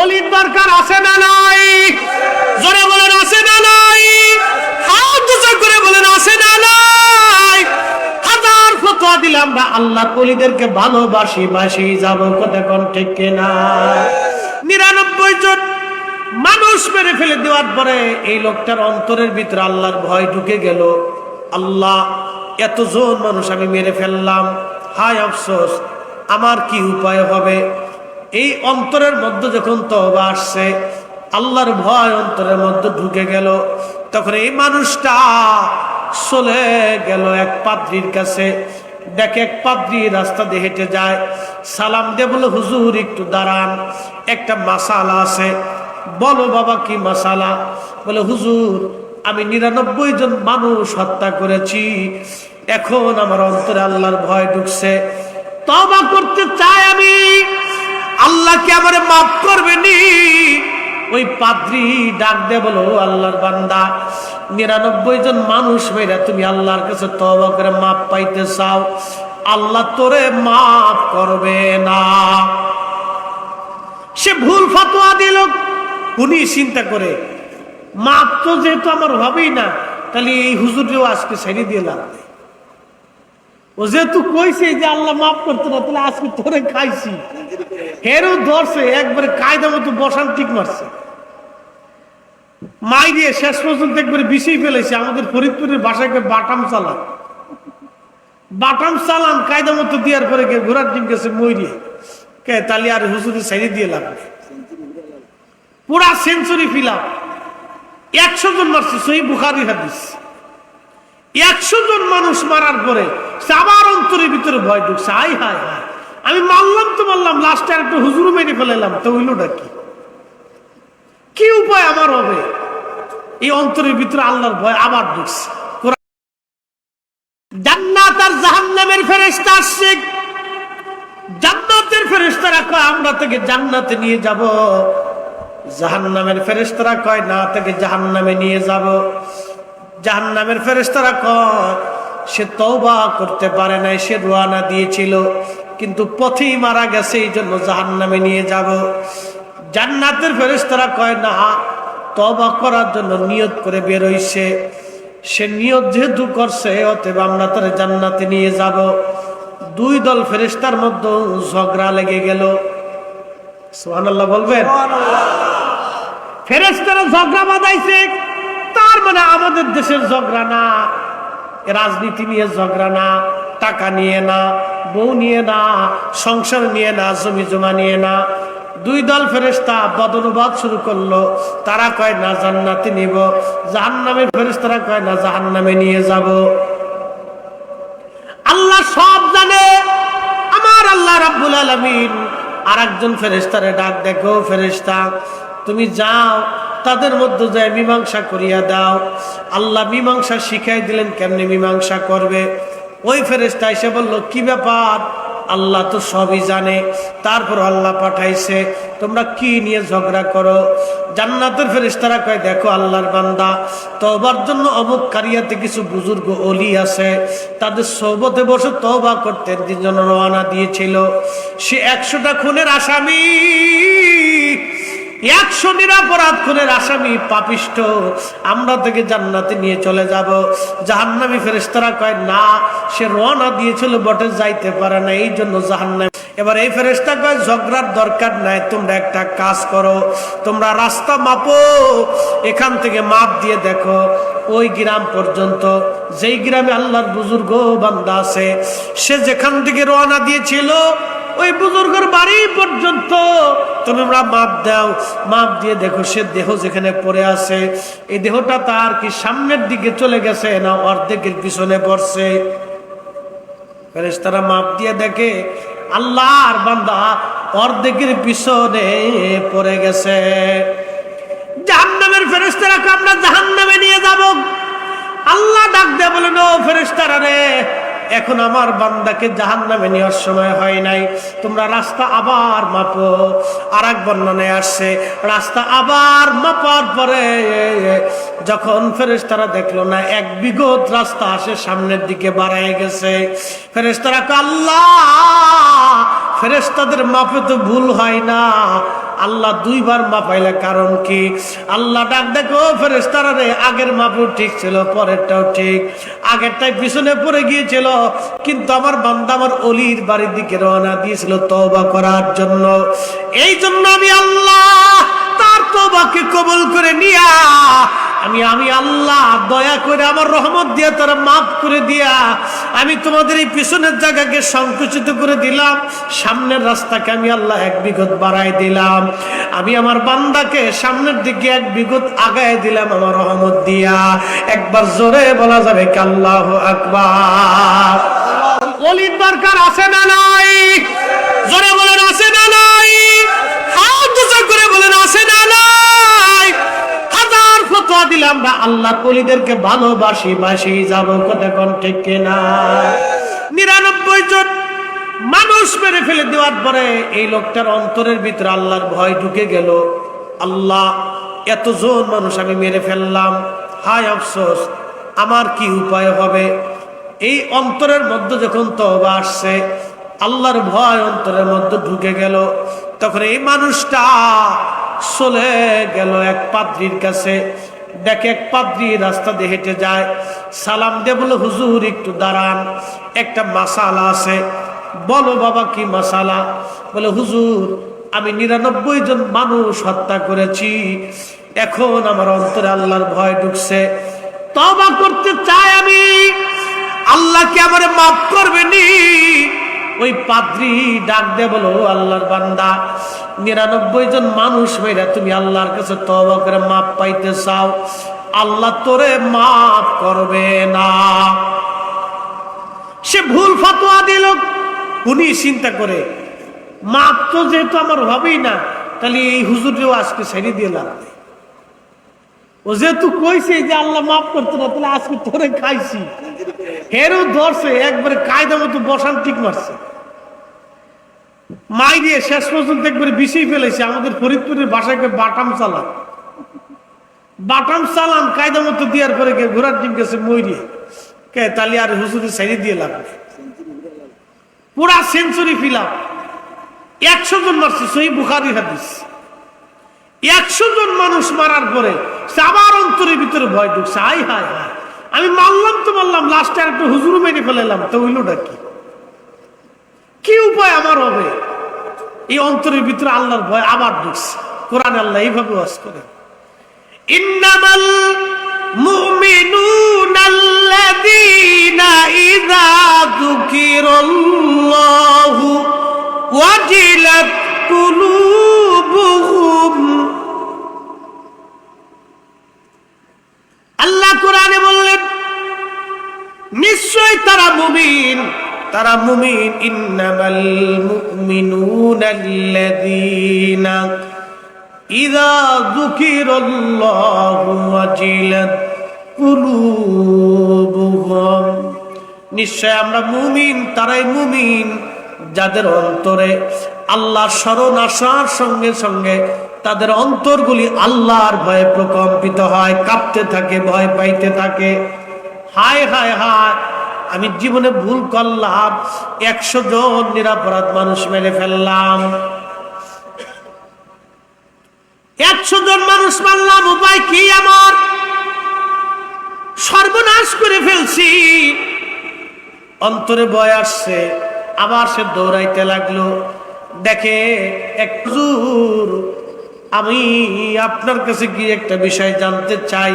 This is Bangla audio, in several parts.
ওলির দরকার আছে না নাই? জোরে বলেন আছে না নাই? হাত উঁচু করে বলেন আছে না নাই? হাজার ফতোয়া দিলাম আমরা আল্লাহর ওলিদেরকে ভালোবাসি বাসি যাব, কথা কোন ঠিক কিনা? 99 জন মানুষ মেরে ফেলে দেওয়ার পরে এই লোকটার অন্তরের ভিতরে আল্লাহর ভয় ঢুকে গেল। আল্লাহ, এতজন মানুষ আমি মেরে ফেললাম, হায় আফসোস, আমার কি উপায় হবে? এই অন্তরের মধ্যে যখন তওবা আসছে, আল্লাহর ভয় অন্তরের মধ্যে ঢুকে গেল, তখন এই মানুষটা চলে গেল এক পাদ্রীর কাছে। দেখে এক পাদ্রী রাস্তা দিয়ে হেঁটে যায়, সালাম দিয়ে বলে, হুজুর একটু দাঁড়ান, একটা মাসালা আছে। বলো বাবা, কি মাসালা? বলে, হুজুর আমি 99 জন মানুষ হত্যা করেছি, এখন আমার অন্তরে আল্লাহর ভয় ঢুকছে, তওবা করতে চাই আমি, আল্লাহ কি আমারে মাফ করবেনি? ওই পাদ্রী ডাক দে বলো, আল্লাহর বান্দা, 99 জন মানুষ মেরে তুমি আল্লাহর কাছে তওবা করে মাফ পাইতে চাও, আল্লাহ তোরে মাফ করবে না। সে ভুল ফতোয়া দিল। উনি চিন্তা করে, মাপ তো যেহেতু আমার হবেই না, তাহলে এই হুজুরেও আজকে ছেড়ে দিয়ে লাভ নেই। ও যেহেতু কইছে যে আল্লাহ মাফ করতে না, তাহলে আজকে তোরে খাইছি, হেরও ধরছে, একবারে কায়দা মতো বসান ঠিক মারছে, মাই দিয়ে শেষ পর্যন্ত একবারে বিষেই ফেলেছে। আমাদের ফরিদপুরের ভাষায় বাটাম চালান, বাটাম চালান কায়দা মতো দেওয়ার পরে ঘোড়ার ডিম গেছে মরিয়ে, কে তাহলে আর হুজুরে ছেড়ে দিয়ে লাভ নেই। পুরা সেঞ্চুরি ফিলাম, 100 জন মারছে, সহিহ বুখারী হাদিস। 100 জন মানুষ মারার পরে আবার অন্তরের ভিতরে ভয় ঢুকছে, হায় হায় হায়, আমি মারলাম তো মারলাম, লাস্টে আর একটা হুজুর মেরে ফেলাইলাম, তো হইলটা কি উপায় আমার হবে? এই অন্তরের ভিতরে আল্লাহর ভয় আবার ঢুকছে। জান্নাত আর জাহান্নামের ফেরেশতা আসছে। জান্নাতের ফেরেশতারা কয় আমরা তাকে জান্নাতে নিয়ে যাব, জাহান্নামের ফেরেশতারা কয় না, তাকে জাহান্নামে নিয়ে যাব। জাহান্নামের ফেরেশতারা কয় সে তওবা করতে পারে নাই, সে রওনা দিয়েছিল কিন্তু পথেই মারা গেছে, এই জন্য জাহান্নামে নিয়ে যাব। জান্নাতের ফেরেশতারা কয় না, তওবা করার জন্য নিয়ত করে বের হইছে, সে নিয়ত যেহেতু করছে অতএব আমরা তার জান্নাতে নিয়ে যাব। দুই দল ফেরেশতার মধ্যে ঝগড়া লেগে গেল। সুবহানাল্লাহ বলবেন? ফেরেশতারা ঝগড়া বাঁধাইছে, তার মানে আমাদের দেশের ঝগড়া না, রাজনীতি নিয়ে ঝগড়া না, টাকা নিয়ে না, বউ নিয়ে না, সংসার নিয়ে না, জমি জমা নিয়ে না। দুই দল ফেরেশতা বদনুবাদ শুরু করলো। তারা কয় না জান্নাতে নিব, জাহান্নামের ফেরেশতারা কয় না জাহান্নামে নিয়ে যাব। আল্লাহ সব জানে। আমার আল্লাহ রাব্বুল আলামিন আরেকজন ফেরেশতারে ডাক, দেখো ফেরেশতা, তুমি যাও তাদের মধ্যে যায় মীমাংসা করিয়া দাও। আল্লাহ মীমাংসা শিখাই দিলেন কেমনে মীমাংসা করবে। ওই ফেরেশতা এসে বলল, কি ব্যাপার? আল্লাহ তো সবই জানে, তারপর আল্লাহ পাঠাইছে, তোমরা কি নিয়ে ঝগড়া করো? জান্নাতের ফেরেশতারা কয়, দেখো আল্লাহর বান্দা, তওবার জন্য অমুক কারিয়াতে কিছু বুজুর্গ ওলি আছে, তাদের সোহবতে বসে তওবা করতে জন্য রওনা দিয়েছিল। সে 100টা খুনের আসামি, 100 নিরাপরাধ খুনের আসামি, পাপিষ্ঠ, আমরা তাকে জান্নাতে নিয়ে চলে যাব। জাহান্নামী ফেরেশতারা কয় না, সে রওনা দিয়েছিল বটে, যাইতে পারে না, এই জন্য জাহান্নামে। এবার এই ফেরেশতা কয়, ঝগড়ার দরকার নাই, তোমরা একটা কাজ করো, তোমরা রাস্তা মাপো, এখান থেকে মাপ দিয়ে দেখো ওই গ্রাম পর্যন্ত, যেই গ্রামে আল্লাহর বুজুর্গ বান্দা আছে, সে যেখান থেকে রওনা দিয়েছিল ওই বুজুর্গের বাড়ি পর্যন্ত তোমরা মাপ দাও। মাপ দিয়ে দেখো সে দেহ যেখানে পড়ে আছে, এই দেহটা তার কি সামনের দিকে চলে গেছে না অর্ধেকের পিছনে পড়ছে। ফেরেশতারা মাপ দিয়ে দেখে আল্লাহর বান্দা অর্ধেকের পিছনে পড়ে গেছে। জাহান্নামের ফেরেশতারা আমরা জাহান্নামে নিয়ে যাব। আল্লাহ ডাক দিয়ে বলেন, ও ফেরেশতারা রে, এখন আমার বান্দাকে জাহান্নামে নেওয়ার সময় হয় নাই, তোমরা রাস্তা আবার মাপো। আর এক বর্ণনায় আসছে, রাস্তা আবার মাপার পরে যখন ফেরেশতারা দেখলো না 1 বিঘত রাস্তা আসে সামনের দিকে বাড়ায় গেছে, ফেরেশতারা কয়, আল্লাহ ফেরেশতাদের মাপে তো ভুল হয় না, আল্লাহ দুইবার মাপাইলে কারণ কি? আল্লাহ ডাক দেখো ফেরেশতারা রে, আগের মাপেও ঠিক ছিল, পরেরটাও ঠিক, আগেরটাই পিছনে পড়ে গিয়েছিল, কিন্তু আমার বান্দা আমার অলির বাড়ির দিকে রওনা দিয়েছিল তওবা করার জন্য। এই জন্য আমি আল্লাহ তার তওবাকে কবুল করে নিয়া আমি আল্লাহ দয়া করে আমার রহমত দিয়ে তারা মাফ করে দিয়া আমি তোমাদের এই পিছনের জায়গাকে সংকুচিত করে দিলাম, সামনের রাস্তাকে আমি আল্লাহ 1 বিঘত বাড়াই দিলাম, আমি আমার বান্দাকে সামনের দিকে 1 বিঘত আগায় দিলাম আমার রহমত দিয়া। একবার জোরে বলা যাবে কি আল্লাহু আকবার? ওলির দরকার আছে না নাই? জোরে বলেন আছে না নাই? হাত উঁচু করে বলেন আছে না নাই? হাজার ফতোয়া দিলাম না, আল্লাহর ওলিদেরকে ভালোবাসি বাসি যাব, কথা কোন ঠিক কিনা? 99 জন মানুষ মেরে ফেলে দেওয়ার পরে এই লোকটার অন্তরের ভিতরে আল্লাহর ভয় ঢুকে গেল। আল্লাহ, এতজন মানুষ আমি মেরে ফেললাম, হায় আফসোস, আমার কি উপায় হবে? এই অন্তরের মধ্যে যখন তওবা আসছে, আল্লাহর ভয় অন্তরের মধ্যে ঢুকে গেল, তখন এই মানুষটা চলে গেল এক পাদ্রীর কাছে। দেখে এক পাদ্রী রাস্তা দিয়ে হেঁটে যায়, সালাম দিয়ে বলে, হুজুর একটু দাঁড়ান, একটা মাসালা আছে। বলো বাবা, কি মাসালা? বলে, হুজুর আমি 99 জন মানুষ হত্যা করেছি, এখন আমার অন্তরে আল্লাহর ভয় ঢুকছে, তওবা করতে চাই আমি, আল্লাহ কি আমারে মাফ করবে নি? ওই পাদ্রী ডাক দে বলো, আল্লাহর বান্দা, 99 জন মানুষ মেরে তুমি আল্লাহর কাছে তওবা করে মাফ পাইতে চাও, আল্লাহ তোরে মাফ করবে না। সে ভুল ফতোয়া দিল। উনি চিন্তা করে, মাফ তো যেহেতু আমার হবেই না, তাহলে এই হুজুরেও আজকে ছেড়ে দিয়ে লাগবে। ও যেহেতু কইছে যে আল্লাহ মাফ করতে না, তাহলে আজকে তোরে খাইছি, হেরও ধরছে, একবারে কায়দা মতো বসান ঠিক মারছে, মাই দিয়ে শেষ পর্যন্ত একবারে বিষেই ফেলেছে। আমাদের ফরিদপুরের বাসাকে বাটাম চালান, বাটাম চালান কায়দা মতো দেওয়ার পরে ঘোড়ার ডিম গেছে মইরিয়ে, কে তাহলে আর হুজুরে ছেড়ে দিয়ে লাগবে, পুরা সেঞ্চুরি ফিলাম। 100 জন মারছে, সহিহ বুখারী হাদিস। 100 জন মানুষ মারার পরে আবার অন্তরের ভিতরে ভয় ঢুকছে, হায় হায় হায়, আমি মারলাম তো মারলাম, লাস্টে আর একটা হুজুর মেরে ফেলাইলাম, তো হইলটা কি উপায় আমার হবে? এই অন্তরের ভিতরে আল্লাহর ভয় আবার ঢুকছে। কোরআন আল্লাহ এইভাবে ওয়াজ করে, ইন্নামাল মুমিনুনাল্লাযীনা ইযা যুকিরাল্লাহু ওয়াজিলাত কুলুবুহুম। আল্লাহ কোরআনে বললেন, নিশ্চয় তারা মুমিন, তারা মুমিন। ইন্নামাল মুমিনুনাল্লাযীনা ইযা যুকিরাল্লাহু ওয়াজিলাত কুলুবুহুম। নিশ্চয় আমরা মুমিন, তারাই মুমিন যাদের অন্তরে আল্লাহর স্মরণ আসার সঙ্গে সঙ্গে তাদের অন্তরগুলি আল্লাহর ভয়ে প্রকম্পিত হয়, কাঁপতে থাকে, ভয় পাইতে থাকে। হায় হায় হায়, আমি জীবনে ভুল করলাম, 100 জন নিরপরাধ মানুষ মেরে ফেললাম, 100 জন মানুষ মারলাম, উপায় কি আমার? সর্বনাশ করে ফেলছি। অন্তরে ভয় আসছে, আবার সে দৌড়াইতে লাগলো। দেখে এক হুজুর, আমি আপনার কাছে গিয়ে একটা বিষয় জানতে চাই।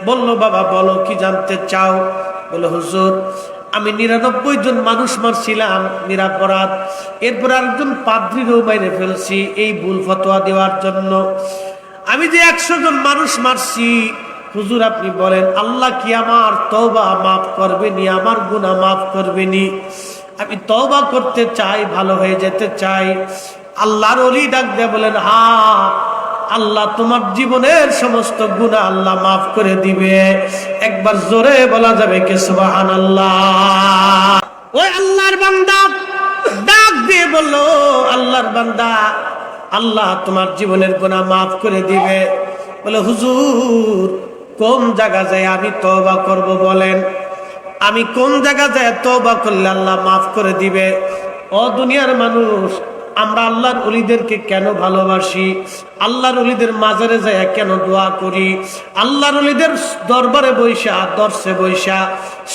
বলল, বাবা বলো, কি জানতে চাও? বলে, হুজুর আমি 99 জন মানুষ মারছিলাম নিরপরাধ, এরপর আরেকজন পাদ্রীরও মেরে ফেলছি এই ভুল ফতোয়া দেওয়ার জন্য। আমি যে 100 জন মানুষ মারছি, হুজুর আপনি বলেন আল্লাহ কি আমার তওবা মাফ করবেনি, আমার গুনাহ মাফ করবেনি? আমি তওবা করতে চাই, ভালো হয়ে যেতে চাই। আল্লাহর ওলি ডাক দিয়ে বলেন, হ্যাঁ আল্লাহ তোমার জীবনের সমস্ত গুনাহ আল্লাহ মাফ করে দিবে। একবার জোরে বলা যাবে কি সুবহানাল্লাহ? ওই আল্লাহর বান্দা ডাক দিয়ে বলল, আল্লাহর বান্দা, আল্লাহ তোমার জীবনের গুনাহ মাফ করে দিবে। বলে, হুজুর কোন জায়গা যায় আমি তওবা করব বলেন, আমি কোন জায়গা যায় তওবা করলে আল্লাহ মাফ করে দিবে? ও দুনিয়ার মানুষ, আমরা আল্লাহর ওলিদেরকে কেন ভালোবাসি? আল্লাহর ওলিদের মাজারে যায় কেন দোয়া করি? আল্লাহর ওলিদের দরবারে বৈশা, দর্শে বৈশা,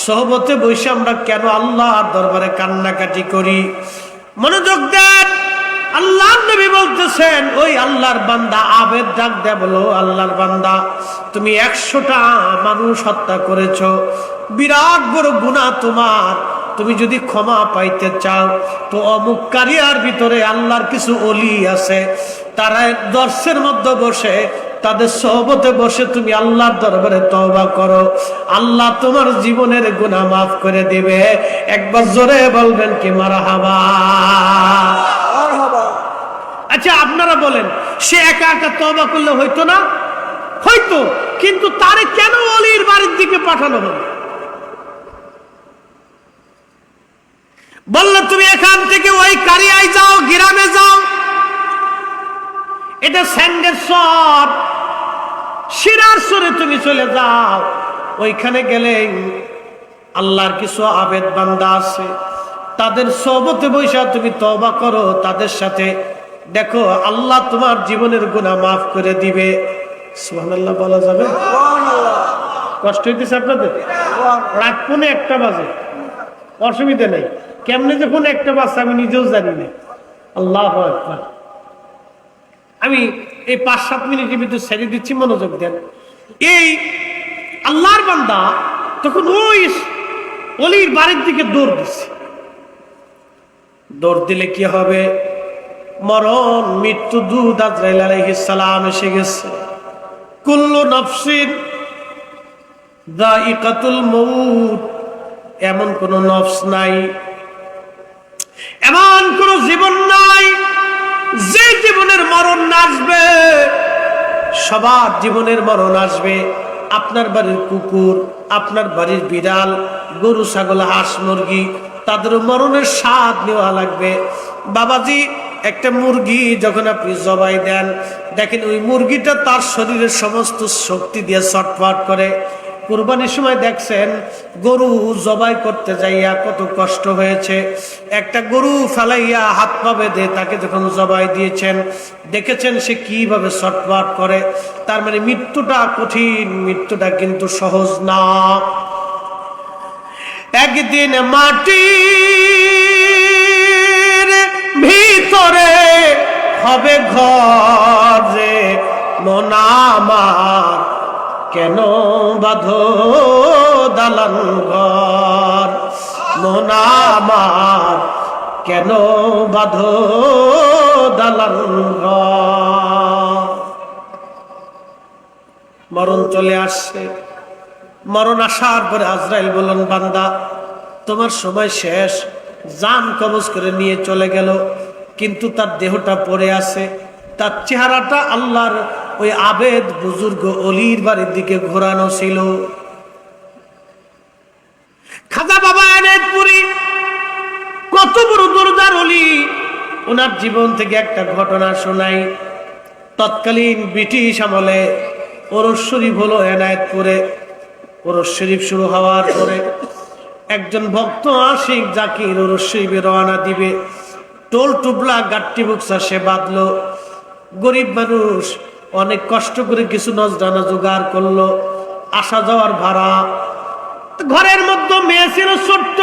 সোহবতে বৈশা আমরা কেন আল্লাহর দরবারে কান্নাকাটি করি? মনোযোগ দেন। আল্লাহর নবী বলতেছেন, ওই আল্লাহর বান্দা আবেদ ডাক দেয়, বলো আল্লাহর বান্দা, তুমি 100টা মানুষ হত্যা করেছো, বিরাট বড় গুনাহ তোমার। তুমি যদি ক্ষমা পাইতে চাও তো অমুক কারিয়ার ভিতরে আল্লাহর কিছু ওলি আছে, তারা দর্শের মধ্যে বসে, তাদের সোহবতে বসে তুমি আল্লাহর দরবারে তওবা করো, আল্লাহ তোমার জীবনের গুনাহ মাফ করে দিবে। একবার জোরে বলবেন কি মারহাবা? আচ্ছা আপনারা বলেন, সে একা একা তওবা করলে হইতো না? হইতো, কিন্তু তারে কেন ওলির বাড়ির দিকে পাঠানো হলো? বললো তুমি এখান থেকে ওই কারিয়ায় যাও, গ্রামে যাও, এটা স্যান্ডের সর, শিরার সরে তুমি চলে যাও। ওইখানে গেলে আল্লাহর কিছু আবেদ বান্দা আছে, তাদের সোহবতে বৈশা তুমি তওবা করো তাদের সাথে, দেখো আল্লাহ তোমার জীবনের গুনাহ মাফ করে দিবে। সুবহানাল্লাহ বলা যাবে? কষ্ট হইতেছে আপনাদের? রাত 1:45 বাজে, অসুবিধা নেই। কেমনে যে 1:45 বাজছে আমি নিজেও জানি না। আল্লাহু আকবার। আমি এই 5-7 মিনিটের ভিতরে ছেড়ে দিচ্ছি, মনোযোগ দেন। এই আল্লাহর বান্দা তখন ওই ওলির বাড়ির দিকে দৌড় দিচ্ছে। দৌড় দিলে কি হবে? মরণ, মৃত্যু দূত আজরাইল আলাইহিস সালাম এসে গেছে। কুল্লু নাফসিন যায়িকাতুল মউত, এমন কোন নফস নাই, এমন কোন জীবন নাই যে জীবনের মরণ না আসবে। সবার জীবনের মরণ আসবে। আপনার বাড়ির কুকুর, আপনার বাড়ির বিড়াল, গরু, ছাগল, হাঁস, মুরগি, তাদের মরণের স্বাদ নেওয়া লাগবে। বাবাজি, একটা মুরগি যখন আপনি জবাই দেন, দেখেন ওই মুরগিটা তার শরীরের সমস্ত শক্তি দিয়ে ছটফট করে। কুরবানির সময় দেখছেন গরু জবাই করতে যাইয়া কত কষ্ট হয়েছে। একটা গরু ফেলাইয়া হাত পা বেঁধে তাকে যখন জবাই দিয়েছেন, দেখেছেন সে কিভাবে ছটফট করে। তার মানে মৃত্যুটা কঠিন, মৃত্যুটা কিন্তু সহজ না। একদিন মাটির ভিতরে হবে ঘর রে, মন আমার কেন বাঁধো দালান ঘর, মন আমার কেন বাঁধো দালান ঘর। মরণ চলে আসছে। মরণ আসার পরে আজরাইল বললেন, বান্দা তোমার সময় শেষ। জান কবজ করে নিয়ে চলে গেল, কিন্তু তার দেহটা পড়ে আছে। তার চেহারাটা আল্লাহর ওই আবেদ বুজুর্গ অলির বাড়ির দিকে ঘোরানো ছিল। খাজা বাবা এনায়েতপুরী কত বড় দরজার অলি, ওনার জীবন থেকে একটা ঘটনা শোনাই। তৎকালীন ব্রিটিশ আমলে ওরস শরীফ হলো এনায়েতপুরে। ওরস শরীফ শুরু হওয়ার পরে একজন ভক্ত আশিক জাকির ওরস শরীফে রওনা দিবে। টোল টুবলা গাট্টি বুকসা সে বাঁধলো। গরিব মানুষ অনেক কষ্ট করে কিছু নজরানা জোগাড় করলো, আসা যাওয়ার ভাড়া। ঘরের মধ্যে মেয়ে ছিল ছোট্ট।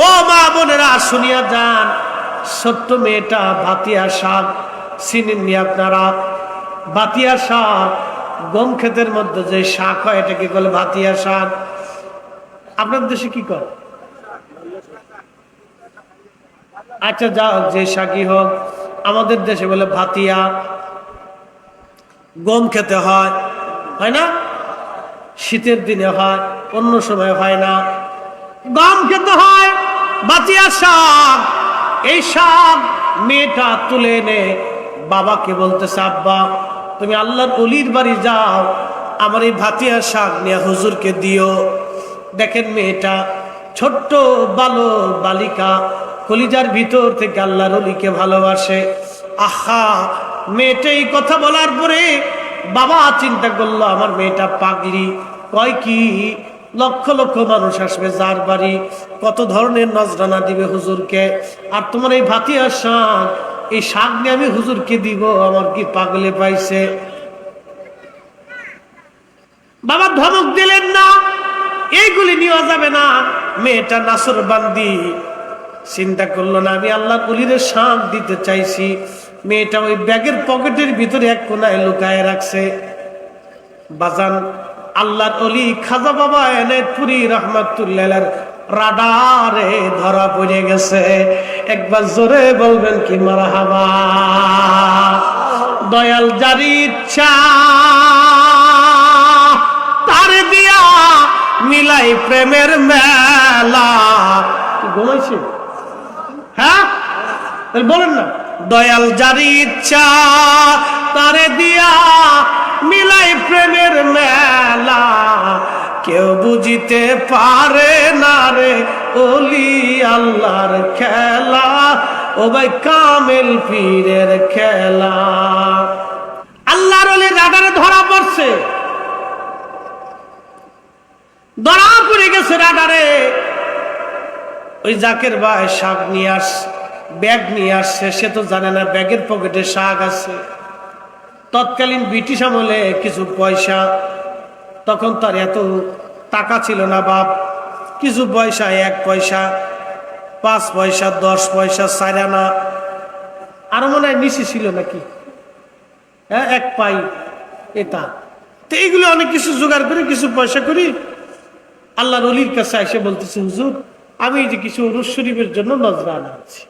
ও মা বোনেরা শুনিয়া যান, ছোট্ট মেয়েটা ভাতিয়া শাক, চিনেননি আপনারা? ভাতিয়া শাক, গম ক্ষেতের মধ্যে যে শাক হয় এটাকে বলে ভাতিয়া শাক। আপনার দেশে কি করে? আচ্ছা যাও, যে শাকই হোক, আমাদের দেশে বলে ভাতিয়া। গম খেতে হয়, হয় না? শীতের দিনে হয়, অন্য সময় হয় না। গম খেতে হয়, ভাতিয়া শাক। এই শাক মেয়েটা তুলে এনে বাবাকে বলতেছে, আব্বা তুমি আল্লাহর অলির বাড়ি যাও, আমার এই ভাতিয়া শাক নিয়ে হুজুরকে দিও। দেখেন মেয়েটা ছোট্ট বালক বালিকা, কলিজার ভিতর থেকে আল্লাহর অলিকে ভালোবাসে। আহা, মেয়েটা এই কথা বলার পরে বাবা চিন্তা করলো, আমার মেয়েটা পাগলি। কয় কি? লক্ষ লক্ষ মানুষ আসবে, যার বাড়ি কত ধরনের নজরানা দিবে হুজুরকে। আর তোমার এই ভাতিয়ার শাক, এই শাক নিয়ে আমি হুজুরকে দিব, আমার কি পাগলে পাইছে? বাবা ধমক দিলেন না, এইগুলি নেওয়া যাবে না। মেয়েটা নাসর বান্দি চিন্তা করলো না, আমি আল্লাহর ওলির শাক দিতে চাইছি। মেয়েটা ওই ব্যাগের পকেটের ভিতরে এক কোনায় লুকায় রাখছে। বাজান আল্লাহর ওলি খাজা বাবা এনায়েতপুরী রহমাতুল্লাহ রাডারে ধরা পড়ে গেছে। একবার জোরে বলবেন কি মারহাবা। দয়াল জারি ইচ্ছা তার দিয়া মিলাই প্রেমের মেলা। ঘুমাইছে? হ্যাঁ বলেন না। দয়াল জারি ইচ্ছা তারে দিয়া মিলাই প্রেমের মেলা, কেউ বুঝিতে পারে না রে ওলি আল্লাহর খেলা, ও ভাই কামেল পীরের খেলা। আল্লাহর ওলি রাডারে ধরা পড়ছে, ধরা পড়ে গেছে রাডারে। ওই জাকের ভাই শাক নিয়ে আসছে, ব্যাগ নিয়ে আসছে, সে তো জানে না ব্যাগের পকেটে শাক আছে। তৎকালীন ব্রিটিশ আমলে কিছু পয়সা, তখন তার এত টাকা ছিল না বাপ, কিছু পয়সা, 1 পয়সা, 5 পয়সা, 10 পয়সা, 4 আনা, আরো মনে হয় নিচে ছিল নাকি, হ্যাঁ 1 পাই এটা। তো এইগুলো অনেক কিছু জোগাড় করে কিছু পয়সা করি আল্লাহর ওলির কাছে এসে বলতেছে, হুজুর আমি এই যে কিছু উরুস শরীফের জন্য নজরানা আছি।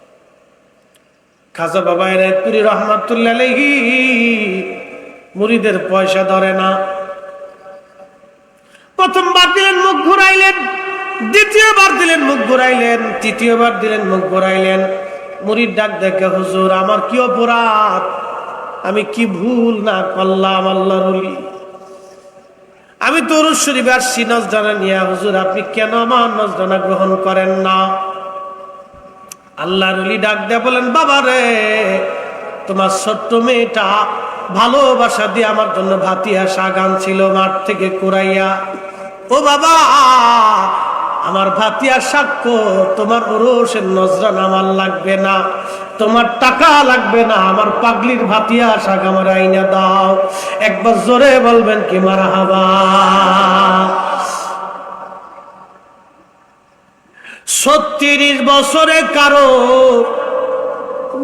খাজা বাবা এনায়েতপুরী রহমাতুল্লাহ আলাইহি মুরিদের পয়সা ধরে না। প্রথমবার দিলেন মুখ ঘুরাইলেন, দ্বিতীয়বার দিলেন মুখ ঘুরাইলেন, তৃতীয়বার দিলেন মুখ ঘুরাইলেন। মুরিদ ডাক দেখে, হুজুর আমার কি অপরাধ, আমি কি ভুল না করলাম আল্লাহর ওলি? আমি তো উরুস শরীফে আসছি নজরানা নিয়ে, হুজুর আপনি কেন আমার নজরানা গ্রহণ করেন না? আল্লাহর ওলি ডাক দেয়া বলেন, বাবা রে তোমার ছোট্ট মেয়েটা ভালোবাসা দিয়ে আমার জন্য ভাতিয়া শাক আনছিল মাঠ থেকে কুড়াইয়া। ও বাবা আমার ভাতিয়া সাক্ষ্য, তোমার ওরসের নজরানা আমার লাগবে না, তোমার টাকা লাগবে না, আমার পাগলির ভাতিয়া শাক আমার আইনা দাও। একবার জোরে বলবেন কি মারহাবা। 36 বছরে কারো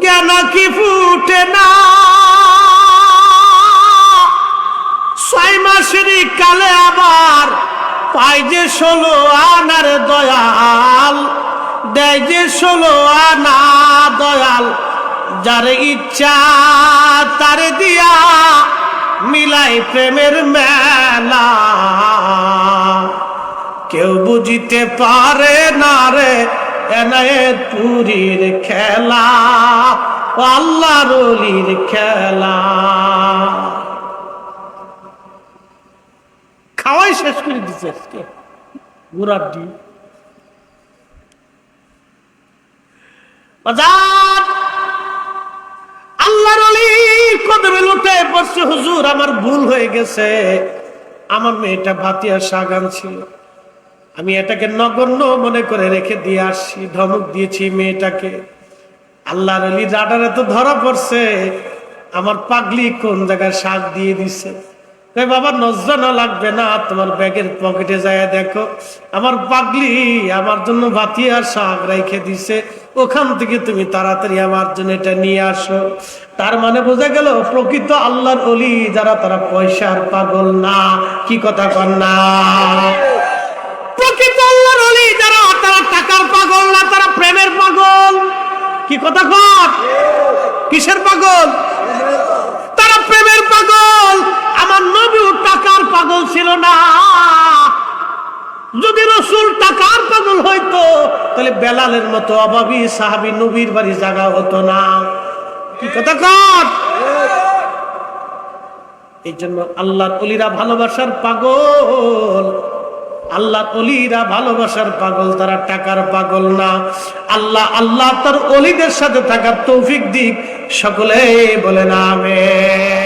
জ্ঞান কি ফুটে না, 6 মাসের কালে আবার পাই যে 16 আনার দয়াল, দেয় যে 16 আনা দয়াল, যার ইচ্ছা তারে দিয়া মিলাই প্রেমের মেলা, কেউ বুঝিতে পারে না রে এনায়েতপুরীর খেলা, আল্লাহর ওলির খেলা। খাওয়াই শেষ করে দিচ্ছে আজকে ঘোড়ার ডিম। আল্লাহর ওলি কদমে লুটে পড়ছে, হুজুর আমার ভুল হয়ে গেছে, আমার মেয়েটা ভাতিয়া শাক আনছিল, আমি এটাকে নগণ্য মনে করে রেখে দিয়ে আসছি, ধমক দিয়েছি মেয়েটাকে। আল্লাহর ওলি রাডারে তো ধরা পড়ছে, আমার পাগলি কোন জায়গায় শাক দিয়ে দিছে। বাবা নজরানা লাগবে না, তোমার ব্যাগের পকেটে যায় দেখো, আমার পাগলি আমার জন্য ভাতিয়া শাক রেখে দিছে, ওখান থেকে তুমি তাড়াতাড়ি আমার জন্য এটা নিয়ে আসো। তার মানে বোঝা গেল প্রকৃত আল্লাহর ওলি যারা, তারা পয়সার পাগল না। কি কথা কন না? প্রকৃত আল্লাহর ওলি যারা, তারা টাকার পাগল না, তারা প্রেমের পাগল। কি কথা কন? কিসের পাগল? তারা প্রেমের পাগল। আমার নবীও টাকার পাগল ছিল না। যদি রাসূল টাকার পাগল হইতো তাহলে বেলালের মতো অভাবী সাহাবী নবীর বাড়ি জায়গা হতো না। কি কথা কর? এই জন্য আল্লাহর ওলিরা ভালোবাসার পাগল, আল্লাহর ওলিরা ভালোবাসার পাগল, তারা টাকার পাগল না। আল্লাহ আল্লাহ তার ওলিদের সাথে থাকার তৌফিক দিক সকলে বলেন আমিন।